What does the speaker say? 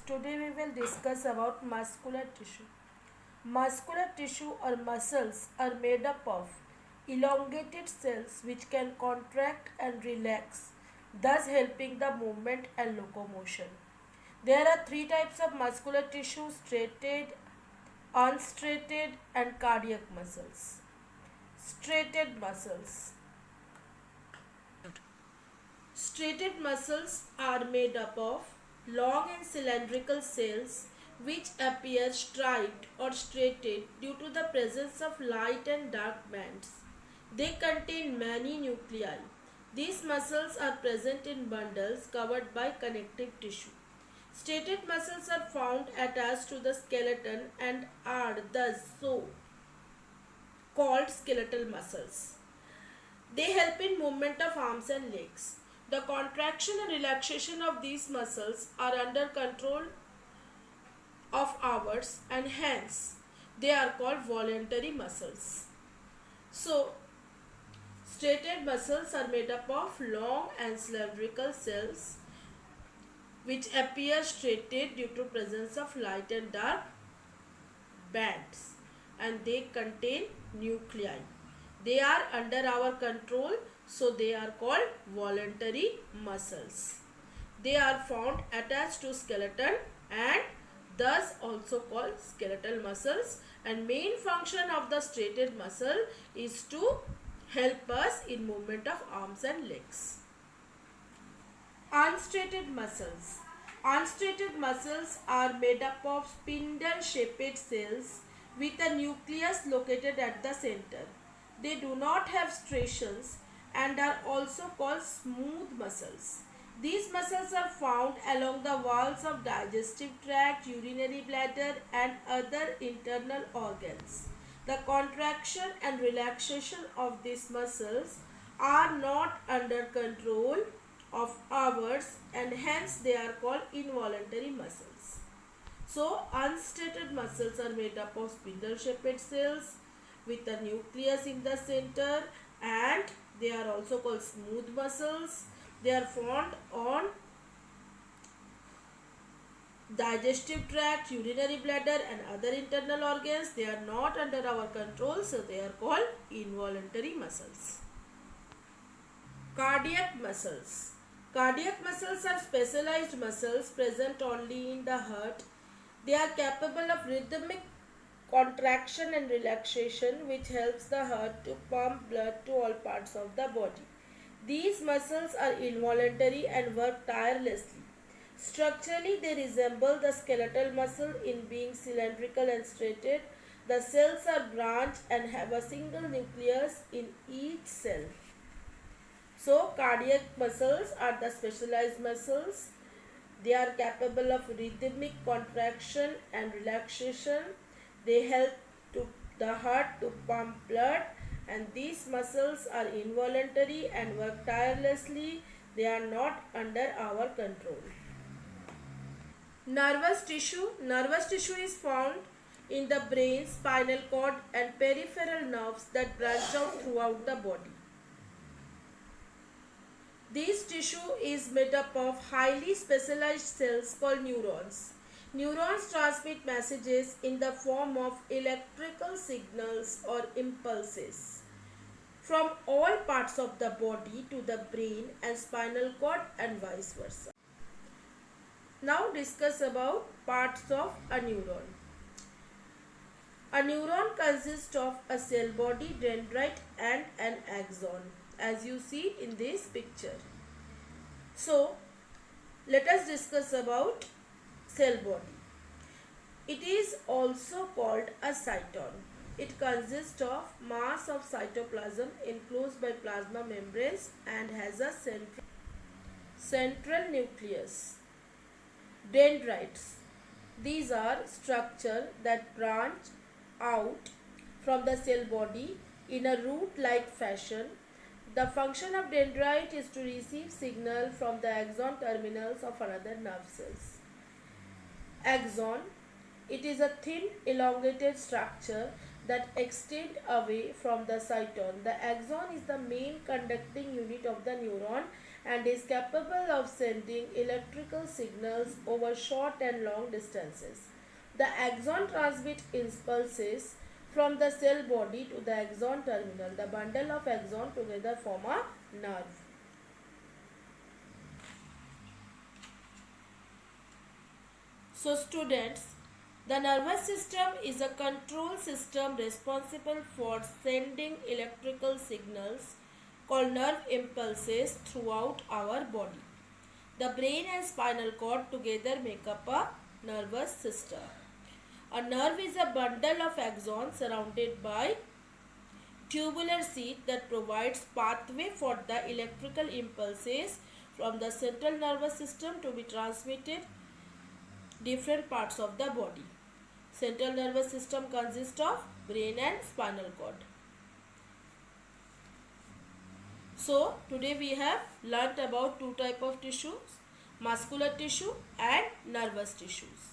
Today we will discuss about muscular tissue. Muscular tissue or muscles are made up of elongated cells which can contract and relax, thus helping the movement and locomotion. There are three types of muscular tissue: striated, unstriated, and cardiac muscles. Striated muscles. Striated muscles are made up of long and cylindrical cells which appear striped or striated due to the presence of light and dark bands. They contain many nuclei. These muscles are present in bundles covered by connective tissue. Striated muscles are found attached to the skeleton and are thus so called skeletal muscles. They help in movement of arms and legs. The contraction and relaxation of these muscles are under control of ours and hence they are called voluntary muscles. So, striated muscles are made up of long and cylindrical cells which appear striated due to presence of light and dark bands, and they contain nuclei. They are under our control, so they are called voluntary muscles. They are found attached to skeleton and thus also called skeletal muscles, and main function of the striated muscle is to help us in movement of arms and legs. Unstriated muscles. Unstriated muscles are made up of spindle-shaped cells with a nucleus located at the center. They do not have striations and are also called smooth muscles. These muscles are found along the walls of digestive tract, urinary bladder and other internal organs. The contraction and relaxation of these muscles are not under control of ours and hence they are called involuntary muscles. So, unstriated muscles are made up of spindle-shaped cells with a nucleus in the center, and they are also called smooth muscles. They are found on digestive tract, urinary bladder and other internal organs. They are not under our control, so they are called involuntary muscles. Cardiac muscles. Cardiac muscles are specialized muscles present only in the heart. They are capable of rhythmic contraction and relaxation which helps the heart to pump blood to all parts of the body. These muscles are involuntary and work tirelessly. Structurally, they resemble the skeletal muscle in being cylindrical and striated. The cells are branched and have a single nucleus in each cell. So, cardiac muscles are the specialized muscles. They are capable of rhythmic contraction and relaxation. They help to the heart to pump blood, and these muscles are involuntary and work tirelessly. They are not under our control. Nervous tissue. Nervous tissue is found in the brain, spinal cord and peripheral nerves that branch out throughout the body. This tissue is made up of highly specialized cells called neurons. Neurons transmit messages in the form of electrical signals or impulses from all parts of the body to the brain and spinal cord and vice versa. Now discuss about parts of a neuron. A neuron consists of a cell body, dendrite and an axon, as you see in this picture. So, let us discuss about cell body. It is also called a cyton. It consists of mass of cytoplasm enclosed by plasma membranes and has a central nucleus. Dendrites. These are structures that branch out from the cell body in a root-like fashion. The function of dendrite is to receive signal from the axon terminals of another nerve cells. Axon. It is a thin elongated structure that extends away from the cyton. The axon is the main conducting unit of the neuron and is capable of sending electrical signals over short and long distances. The axon transmits impulses from the cell body to the axon terminal. The bundle of axons together form a nerve. So students, the nervous system is a control system responsible for sending electrical signals called nerve impulses throughout our body. The brain and spinal cord together make up a nervous system. A nerve is a bundle of axons surrounded by tubular sheath that provides pathway for the electrical impulses from the central nervous system to be transmitted different parts of the body. Central nervous system consists of brain and spinal cord. So today we have learnt about two types of tissues, muscular tissue and nervous tissues.